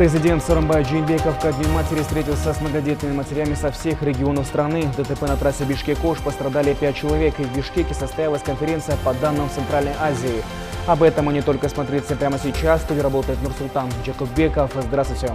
Президент Сооронбай Джеймбеков ко Дню матери встретился с многодетными матерями со всех регионов страны. В ДТП на трассе Бишкек-Ош пострадали 5 человек, и в Бишкеке состоялась конференция по данным Центральной Азии. Об этом и не только смотрите прямо сейчас. В студии работает Нурсултан Джакуббеков. Здравствуйте.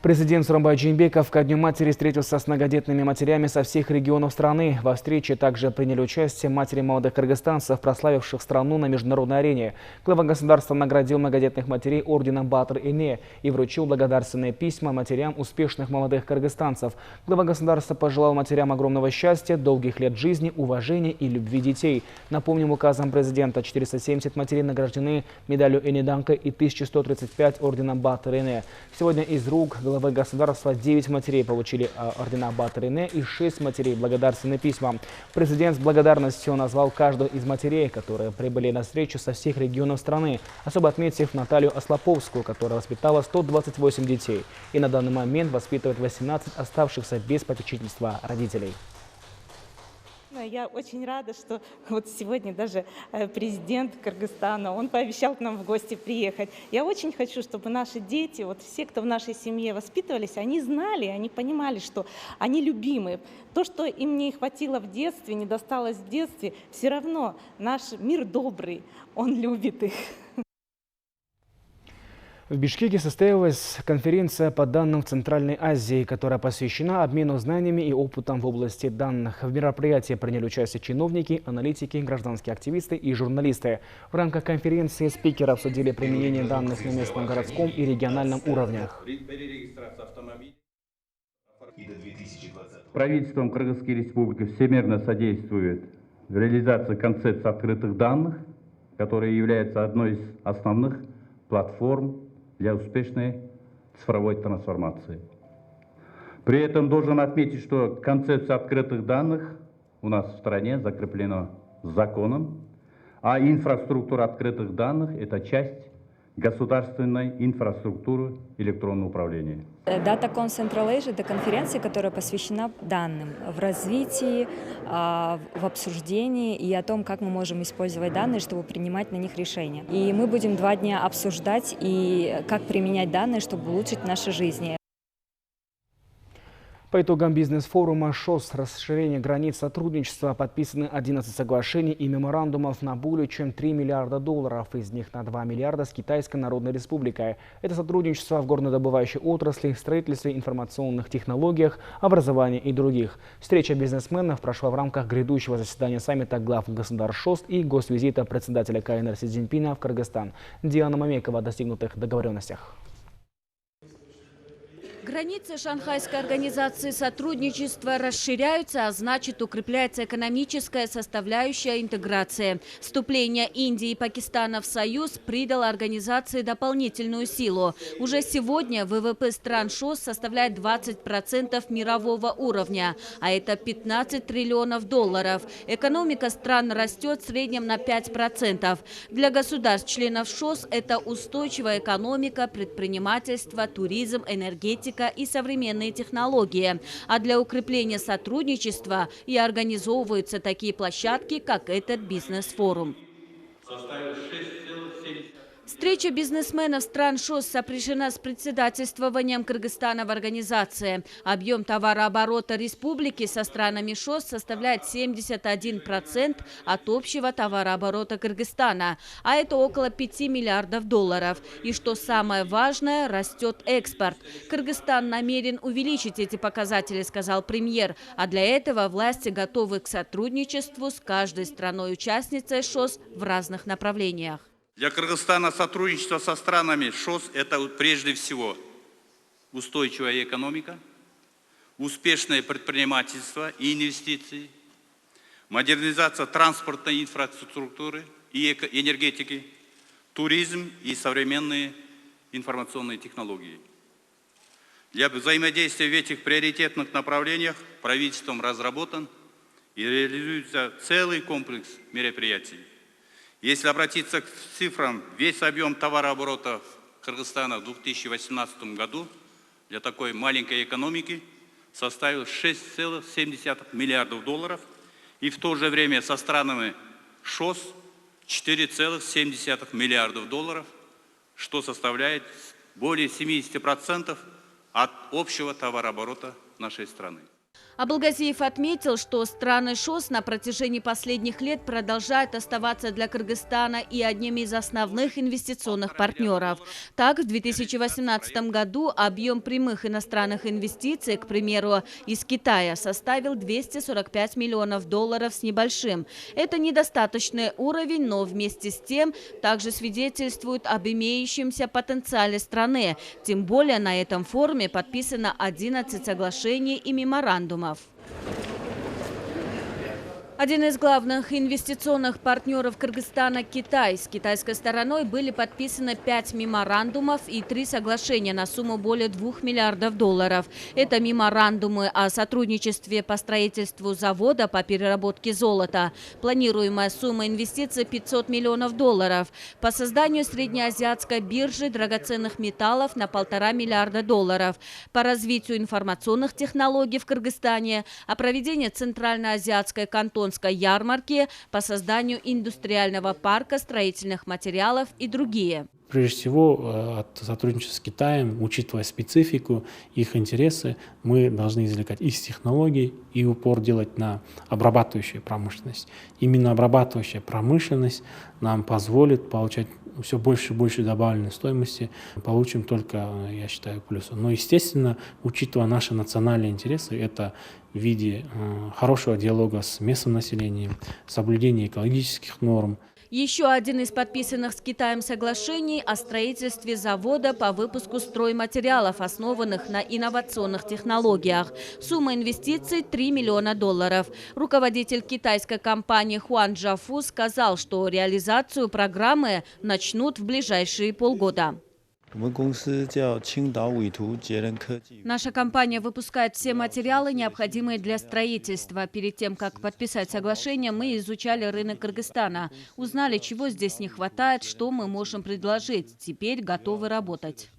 Президент Сооронбай Джеймбеков ко Дню матери встретился с многодетными матерями со всех регионов страны. Во встрече также приняли участие матери молодых кыргызстанцев, прославивших страну на международной арене. Глава государства наградил многодетных матерей орденом Батыр-Эне и вручил благодарственные письма матерям успешных молодых кыргызстанцев. Глава государства пожелал матерям огромного счастья, долгих лет жизни, уважения и любви детей. Напомним, указом президента 470 матерей награждены медалью Энеданка и 1135 орденом Батыр-Эне. Сегодня из рук главы государства 9 матерей получили ордена Батыр-Эне и 6 матерей благодарственные письма. Президент с благодарностью назвал каждую из матерей, которые прибыли на встречу со всех регионов страны, особо отметив Наталью Ослаповскую, которая воспитала 128 детей и на данный момент воспитывает 18 оставшихся без попечительства родителей. Я очень рада, что вот сегодня даже президент Кыргызстана, он пообещал к нам в гости приехать. Я очень хочу, чтобы наши дети, вот все, кто в нашей семье воспитывались, они знали, они понимали, что они любимые. То, что им не хватило в детстве, не досталось в детстве, все равно наш мир добрый, он любит их. В Бишкеке состоялась конференция по данным в Центральной Азии, которая посвящена обмену знаниями и опытом в области данных. В мероприятии приняли участие чиновники, аналитики, гражданские активисты и журналисты. В рамках конференции спикеры обсудили применение данных на местном, городском и региональном уровнях. Правительством Кыргызской Республики всемирно содействует реализации концепции открытых данных, которая является одной из основных платформ для успешной цифровой трансформации. При этом должен отметить, что концепция открытых данных у нас в стране закреплена законом, а инфраструктура открытых данных – это часть государственной инфраструктуры электронного управления. DataCon Central Asia – это конференция, которая посвящена данным в развитии, в обсуждении и о том, как мы можем использовать данные, чтобы принимать на них решения. И мы будем 2 дня обсуждать, и как применять данные, чтобы улучшить наши жизни. По итогам бизнес-форума ШОС расширение границ сотрудничества подписаны 11 соглашений и меморандумов на более чем $3 миллиарда. Из них на 2 миллиарда с Китайской Народной Республикой. Это сотрудничество в горнодобывающей отрасли, строительстве, информационных технологиях, образовании и других. Встреча бизнесменов прошла в рамках грядущего заседания саммита глав государств ШОС и госвизита председателя КНР Си Цзиньпина в Кыргызстан. Диана Мамекова о достигнутых договоренностях. Границы Шанхайской организации сотрудничества расширяются, а значит, укрепляется экономическая составляющая интеграции. Вступление Индии и Пакистана в Союз придало организации дополнительную силу. Уже сегодня ВВП стран ШОС составляет 20% мирового уровня, а это $15 триллионов. Экономика стран растет в среднем на 5%. Для государств-членов ШОС это устойчивая экономика, предпринимательство, туризм, энергетика и современные технологии. А для укрепления сотрудничества и организовываются такие площадки, как этот бизнес-форум. Встреча бизнесменов стран ШОС сопряжена с председательствованием Кыргызстана в организации. Объем товарооборота республики со странами ШОС составляет 71% от общего товарооборота Кыргызстана, а это около $5 миллиардов. И что самое важное, растет экспорт. Кыргызстан намерен увеличить эти показатели, сказал премьер, а для этого власти готовы к сотрудничеству с каждой страной-участницей ШОС в разных направлениях. Для Кыргызстана сотрудничество со странами ШОС – это прежде всего устойчивая экономика, успешное предпринимательство и инвестиции, модернизация транспортной инфраструктуры и энергетики, туризм и современные информационные технологии. Для взаимодействия в этих приоритетных направлениях правительством разработан и реализуется целый комплекс мероприятий. Если обратиться к цифрам, весь объем товарооборота Кыргызстана в 2018 году для такой маленькой экономики составил $6,7 миллиардов и в то же время со странами ШОС $4,7 миллиардов, что составляет более 70% от общего товарооборота нашей страны. Абылгазиев отметил, что страны ШОС на протяжении последних лет продолжают оставаться для Кыргызстана и одними из основных инвестиционных партнеров. Так, в 2018 году объем прямых иностранных инвестиций, к примеру, из Китая, составил $245 миллионов с небольшим. Это недостаточный уровень, но вместе с тем также свидетельствует об имеющемся потенциале страны. Тем более на этом форуме подписано 11 соглашений и меморандумов. Один из главных инвестиционных партнеров Кыргызстана – Китай. С китайской стороной были подписаны 5 меморандумов и 3 соглашения на сумму более $2 миллиардов. Это меморандумы о сотрудничестве по строительству завода по переработке золота. Планируемая сумма инвестиций – $500 миллионов. По созданию среднеазиатской биржи драгоценных металлов на $1,5 миллиарда. По развитию информационных технологий в Кыргызстане, о проведении Центральноазиатской кантонской ярмарки, по созданию индустриального парка строительных материалов и другие. Прежде всего, от сотрудничества с Китаем, учитывая специфику, их интересы, мы должны извлекать из технологий и упор делать на обрабатывающую промышленность. Именно обрабатывающая промышленность нам позволит получать все больше и больше добавленной стоимости. Получим только, я считаю, плюсы. Но, естественно, учитывая наши национальные интересы, это в виде хорошего диалога с местным населением, соблюдения экологических норм. Еще один из подписанных с Китаем соглашений о строительстве завода по выпуску стройматериалов, основанных на инновационных технологиях. Сумма инвестиций – $3 миллиона. Руководитель китайской компании Хуан Джафу сказал, что реализацию программы начнут в ближайшие полгода. Наша компания выпускает все материалы, необходимые для строительства. Перед тем, как подписать соглашение, мы изучали рынок Кыргызстана. Узнали, чего здесь не хватает, что мы можем предложить. Теперь готовы работать.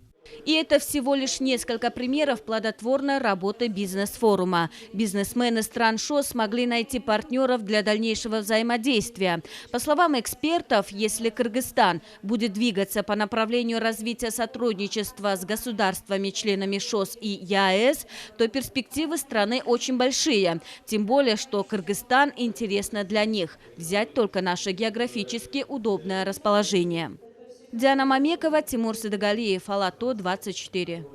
И это всего лишь несколько примеров плодотворной работы бизнес-форума. Бизнесмены стран ШОС смогли найти партнеров для дальнейшего взаимодействия. По словам экспертов, если Кыргызстан будет двигаться по направлению развития сотрудничества с государствами-членами ШОС и ЕАЭС, то перспективы страны очень большие. Тем более, что Кыргызстан интересно для них. Взять только наше географически удобное расположение. Диана Мамекова, Тимур Садагалиев, Ала-То, 24.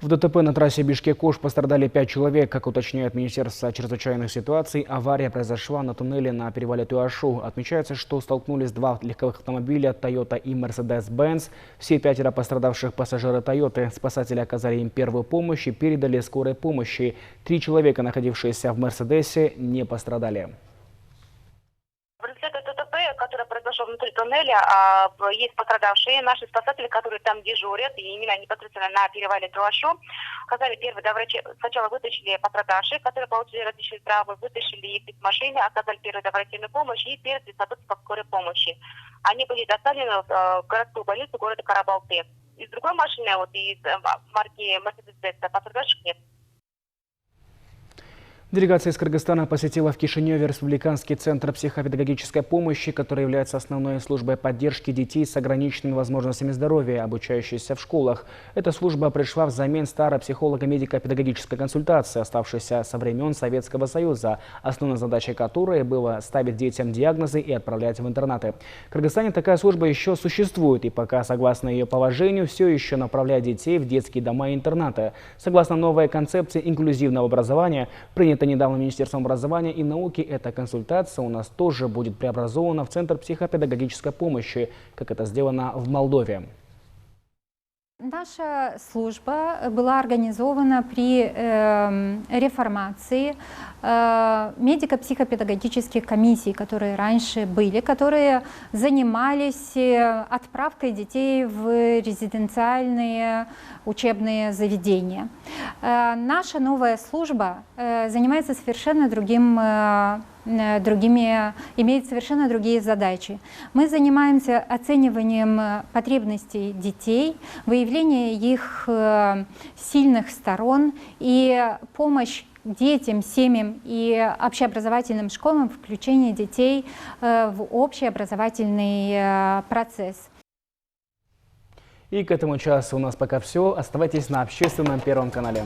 В ДТП на трассе Бишкек-Ош пострадали 5 человек. Как уточняет Министерство чрезвычайных ситуаций, авария произошла на туннеле на перевале Туашу. Отмечается, что столкнулись 2 легковых автомобиля Toyota и Mercedes-Benz. Все 5 пострадавших пассажиры Toyota. Спасатели оказали им первую помощь и передали скорой помощи. 3 человека, находившиеся в Мерседесе, не пострадали. Который произошел внутри туннеля, есть пострадавшие. Наши спасатели, которые там дежурят, и именно непосредственно на перевале Туашу, оказали первые врачи. Сначала вытащили пострадавших, которые получили различные травмы, вытащили их из машины, оказали первую доверительную помощь и передали сотрудникам скорой помощи. Они были доставлены в городскую больницу города Карабалты. Из другой машины, из марки Mercedes-Benz, пострадавших нет. Делегация из Кыргызстана посетила в Кишиневе Республиканский центр психопедагогической помощи, который является основной службой поддержки детей с ограниченными возможностями здоровья, обучающихся в школах. Эта служба пришла взамен старой психолого-медико-педагогической консультации, оставшейся со времен Советского Союза, основной задачей которой было ставить детям диагнозы и отправлять в интернаты. В Кыргызстане такая служба еще существует, и пока, согласно ее положению, все еще направляет детей в детские дома и интернаты. Согласно новой концепции инклюзивного образования, принятая недавно Министерством образования и науки, эта консультация у нас тоже будет преобразована в Центр психопедагогической помощи, как это сделано в Молдове. Наша служба была организована при реформации медико-психопедагогических комиссий, которые раньше были, которые занимались отправкой детей в резиденциальные учебные заведения. Наша новая служба занимается совершенно имеет совершенно другие задачи. Мы занимаемся оцениванием потребностей детей, выявлением их сильных сторон и помощь детям, семьям и общеобразовательным школам, включение детей в общеобразовательный процесс. И к этому часу у нас пока все. Оставайтесь на общественном Первом канале.